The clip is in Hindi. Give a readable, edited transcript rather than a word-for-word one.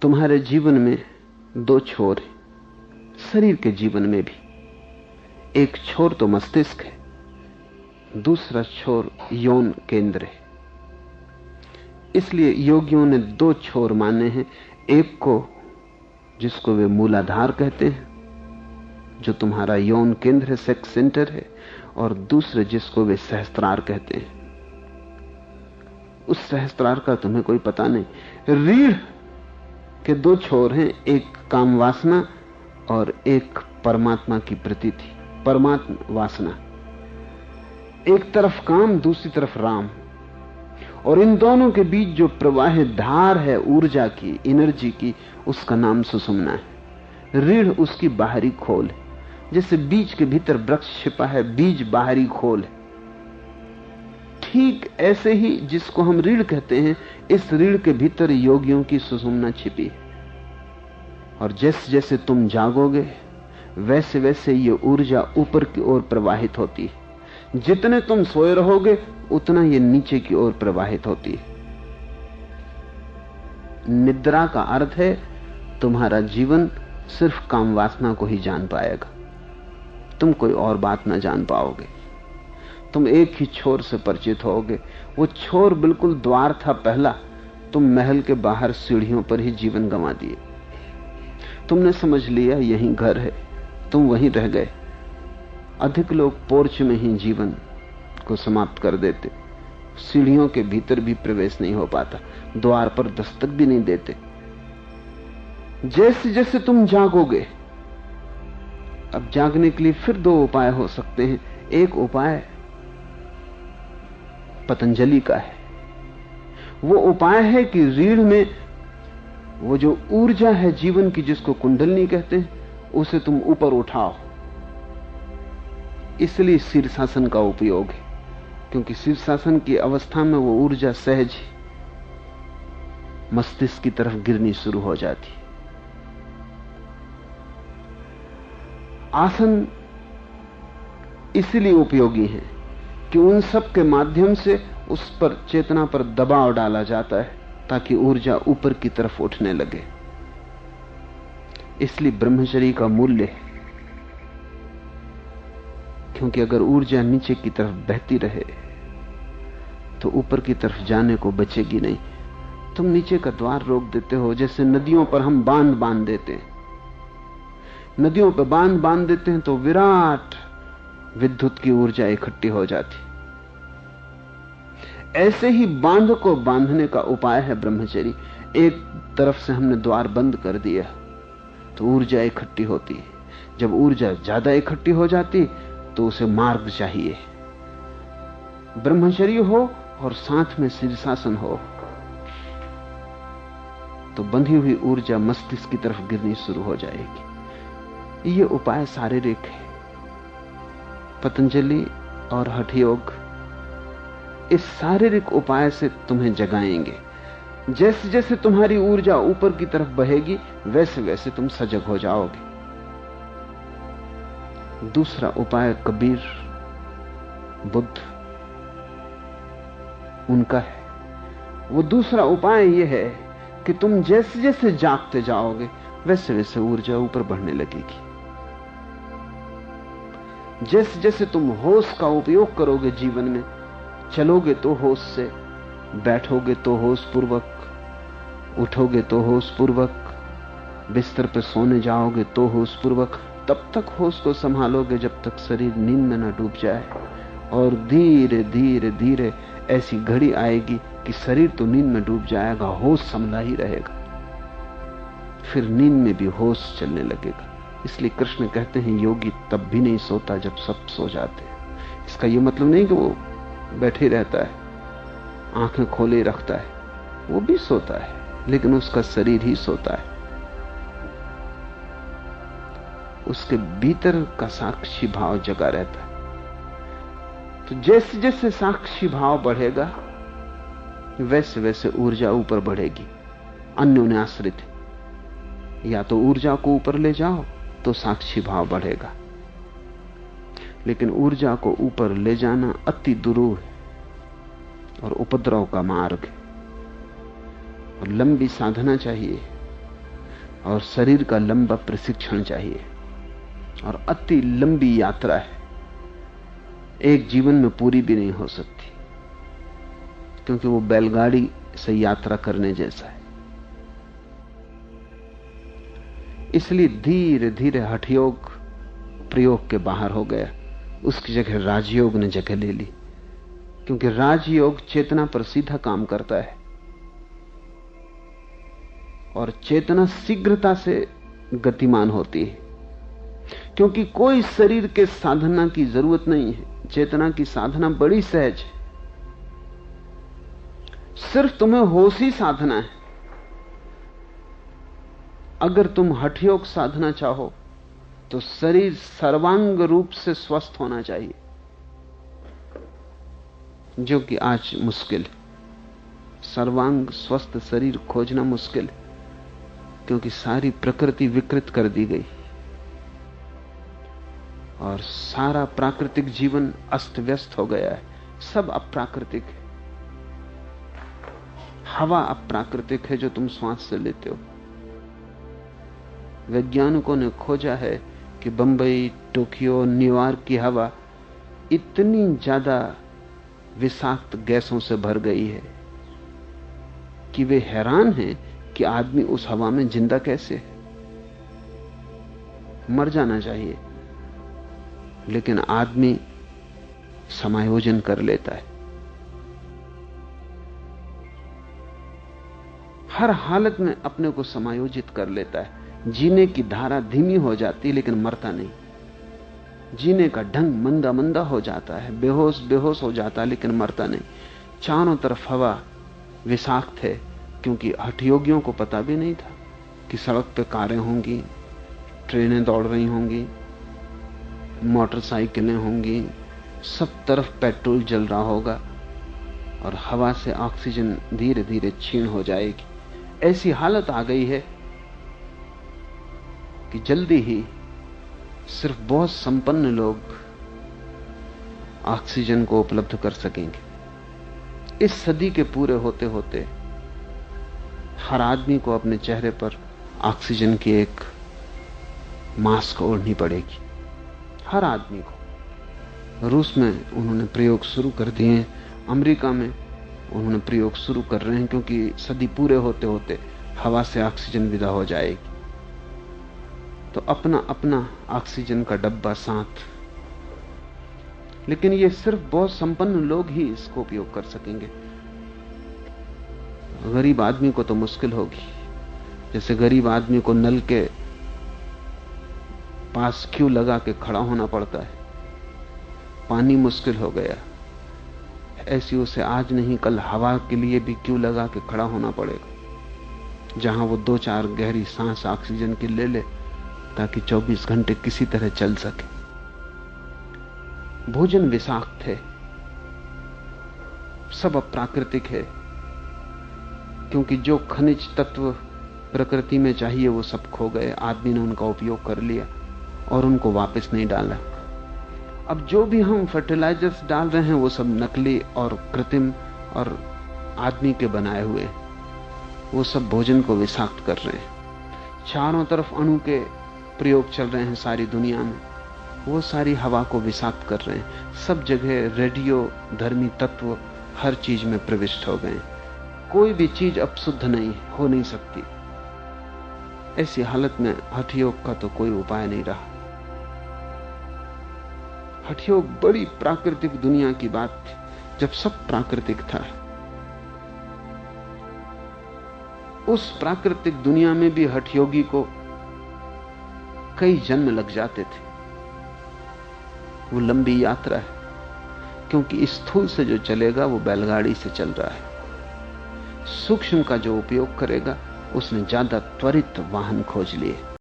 तुम्हारे जीवन में दो छोर हैं, शरीर के जीवन में भी। एक छोर तो मस्तिष्क है, दूसरा छोर यौन केंद्र है। इसलिए योगियों ने दो छोर माने हैं, एक को जिसको वे मूलाधार कहते हैं, जो तुम्हारा यौन केंद्र है, सेक्स सेंटर है, और दूसरे जिसको वे सहस्त्रार कहते हैं। उस सहस्त्रार का तुम्हें कोई पता नहीं। रीढ़ के दो छोर हैं, एक काम वासना और एक परमात्मा की प्रतीति, परमात्मा वासना। एक तरफ काम, दूसरी तरफ राम, और इन दोनों के बीच जो प्रवाहित धार है ऊर्जा की, एनर्जी की, उसका नाम सुषुम्ना है। रीढ़ उसकी बाहरी खोल है, जैसे बीज के भीतर वृक्ष छिपा है, बीज बाहरी खोल है। ठीक ऐसे ही जिसको हम रीढ़ कहते हैं, इस रीढ़ के भीतर योगियों की सुषुम्ना छिपी है। और जैसे जैसे तुम जागोगे वैसे वैसे ये ऊर्जा ऊपर की ओर प्रवाहित होती है। जितने तुम सोए रहोगे उतना ये नीचे की ओर प्रवाहित होती है। निद्रा का अर्थ है तुम्हारा जीवन सिर्फ काम वासना को ही जान पाएगा, तुम कोई और बात ना जान पाओगे। तुम एक ही छोर से परिचित होगे। वो छोर बिल्कुल द्वार था पहला, तुम महल के बाहर सीढ़ियों पर ही जीवन गंवा दिए। तुमने समझ लिया यहीं घर है, तुम वहीं रह गए। अधिक लोग पोर्च में ही जीवन को समाप्त कर देते, सीढ़ियों के भीतर भी प्रवेश नहीं हो पाता, द्वार पर दस्तक भी नहीं देते। जैसे जैसे तुम जागोगे, अब जागने के लिए फिर दो उपाय हो सकते हैं। एक उपाय पतंजलि का है। वो उपाय है कि रीढ़ में वो जो ऊर्जा है जीवन की, जिसको कुंडलनी कहते हैं, उसे तुम ऊपर उठाओ। इसलिए शीर्षासन का उपयोग है, क्योंकि शीर्षासन की अवस्था में वो ऊर्जा सहज मस्तिष्क की तरफ गिरनी शुरू हो जाती है। आसन इसलिए उपयोगी है कि उन सब के माध्यम से उस पर चेतना पर दबाव डाला जाता है ताकि ऊर्जा ऊपर की तरफ उठने लगे। इसलिए ब्रह्मचर्य का मूल्य है, क्योंकि अगर ऊर्जा नीचे की तरफ बहती रहे तो ऊपर की तरफ जाने को बचेगी नहीं। तुम नीचे का द्वार रोक देते हो, जैसे नदियों पर हम बांध बांध देते हैं। नदियों पर बांध बांध देते हैं तो विराट विद्युत की ऊर्जा इकट्ठी हो जाती। ऐसे ही बांध को बांधने का उपाय है ब्रह्मचर्य। एक तरफ से हमने द्वार बंद कर दिया तो ऊर्जा इकट्ठी होती है। जब ऊर्जा ज्यादा इकट्ठी हो जाती तो उसे मार्ग चाहिए। ब्रह्मचर्य हो और साथ में शीर्षासन हो तो बंधी हुई ऊर्जा मस्तिष्क की तरफ गिरनी शुरू हो जाएगी। ये उपाय शारीरिक है। पतंजलि और हठ योग इस शारीरिक उपाय से तुम्हें जगाएंगे। जैसे जैसे तुम्हारी ऊर्जा ऊपर की तरफ बहेगी वैसे वैसे तुम सजग हो जाओगे। दूसरा उपाय कबीर, बुद्ध, उनका है। वो दूसरा उपाय यह है कि तुम जैसे जैसे जागते जाओगे वैसे वैसे ऊर्जा ऊपर बढ़ने लगेगी। जैसे जैसे तुम होश का उपयोग करोगे जीवन में, चलोगे तो होश से, बैठोगे तो होश पूर्वक, उठोगे तो होश पूर्वक, बिस्तर पर सोने जाओगे तो होश पूर्वक, तब तक होश को संभालोगे जब तक शरीर नींद में न डूब जाए। और धीरे धीरे धीरे ऐसी घड़ी आएगी कि शरीर तो नींद में डूब जाएगा, होश संभला ही रहेगा। फिर नींद में भी होश चलने लगेगा। इसलिए कृष्ण कहते हैं योगी तब भी नहीं सोता जब सब सो जाते हैं। इसका यह मतलब नहीं कि वो बैठे रहता है, आंखें खोले रखता है, वो भी सोता है, लेकिन उसका शरीर ही सोता है। उसके भीतर का साक्षी भाव जगा रहता है। तो जैसे जैसे साक्षी भाव बढ़ेगा वैसे वैसे ऊर्जा ऊपर बढ़ेगी। अन्योन्याश्रित है। या तो ऊर्जा को ऊपर ले जाओ तो साक्षी भाव बढ़ेगा, लेकिन ऊर्जा को ऊपर ले जाना अति दुरूह है और उपद्रव का मार्ग है और लंबी साधना चाहिए। और शरीर का लंबा प्रशिक्षण चाहिए, और अति लंबी यात्रा है, एक जीवन में पूरी भी नहीं हो सकती, क्योंकि वो बैलगाड़ी से यात्रा करने जैसा है। इसलिए धीरे धीरे हठयोग प्रयोग के बाहर हो गया, उसकी जगह राजयोग ने जगह ले ली, क्योंकि राजयोग चेतना पर सीधा काम करता है, और चेतना शीघ्रता से गतिमान होती है, क्योंकि कोई शरीर के साधना की जरूरत नहीं है। चेतना की साधना बड़ी सहज है, सिर्फ तुम्हें होश ही साधना है। अगर तुम हठयोग साधना चाहो तो शरीर सर्वांग रूप से स्वस्थ होना चाहिए, जो कि आज मुश्किल है। सर्वांग स्वस्थ शरीर खोजना मुश्किल है, क्योंकि सारी प्रकृति विकृत कर दी गई और सारा प्राकृतिक जीवन अस्त व्यस्त हो गया है। सब अप्राकृतिक है। हवा अप्राकृतिक है जो तुम श्वास से लेते हो। वैज्ञानिकों ने खोजा है कि बंबई, टोक्यो, न्यूयॉर्क की हवा इतनी ज्यादा विषाक्त गैसों से भर गई है कि वे हैरान हैं कि आदमी उस हवा में जिंदा कैसे है। मर जाना चाहिए, लेकिन आदमी समायोजन कर लेता है। हर हालत में अपने को समायोजित कर लेता है। जीने की धारा धीमी हो जाती है, लेकिन मरता नहीं। जीने का ढंग मंदा मंदा हो जाता है, बेहोश बेहोश हो जाता है, लेकिन मरता नहीं। चारों तरफ हवा विषाक्त है, क्योंकि हठयोगियों को पता भी नहीं था कि सड़क पे कारें होंगी, ट्रेनें दौड़ रही होंगी, मोटरसाइकिलें होंगी, सब तरफ पेट्रोल जल रहा होगा और हवा से ऑक्सीजन धीरे धीरे क्षीण हो जाएगी। ऐसी हालत आ गई है कि जल्दी ही सिर्फ बहुत संपन्न लोग ऑक्सीजन को उपलब्ध कर सकेंगे। इस सदी के पूरे होते होते हर आदमी को अपने चेहरे पर ऑक्सीजन की एक मास्क ओढ़नी पड़ेगी, हर आदमी को। रूस में उन्होंने प्रयोग शुरू कर दिए, अमेरिका में उन्होंने प्रयोग शुरू कर रहे हैं, क्योंकि सदी पूरे होते होते हवा से ऑक्सीजन विदा हो जाएगी। तो अपना अपना ऑक्सीजन का डब्बा साथ, लेकिन ये सिर्फ बहुत संपन्न लोग ही इसको उपयोग कर सकेंगे। गरीब आदमी को तो मुश्किल होगी। जैसे गरीब आदमी को नल के पास क्यों लगा के खड़ा होना पड़ता है, पानी मुश्किल हो गया, ऐसी उसे आज नहीं कल हवा के लिए भी क्यों लगा के खड़ा होना पड़ेगा, जहां वो 2-4 गहरी सांस ऑक्सीजन की ले ले ताकि 24 घंटे किसी तरह चल सके। भोजन विषाक्त है, सब अप्राकृतिक है, क्योंकि जो खनिज तत्व प्रकृति में चाहिए वो सब खो गए। आदमी ने उनका उपयोग कर लिया और उनको वापस नहीं डाला। अब जो भी हम फर्टिलाइजर्स डाल रहे हैं वो सब नकली और कृत्रिम और आदमी के बनाए हुए, वो सब भोजन को विषाक्त कर रहे हैं। चारों तरफ अणु के प्रयोग चल रहे हैं सारी दुनिया में, वो सारी हवा को विषाक्त कर रहे हैं। सब जगह रेडियो धर्मी तत्व हर चीज में प्रविष्ट हो गए। कोई भी चीज अब शुद्ध नहीं हो नहीं सकती। ऐसी हालत में हठयोग का तो कोई उपाय नहीं रहा। हठयोग बड़ी प्राकृतिक दुनिया की बात थी, जब सब प्राकृतिक था। उस प्राकृतिक दुनिया में भी हठयोगी को कई जन्म लग जाते थे। वो लंबी यात्रा है, क्योंकि स्थूल से जो चलेगा वो बैलगाड़ी से चल रहा है। सूक्ष्म का जो उपयोग करेगा उसने ज्यादा त्वरित वाहन खोज लिए।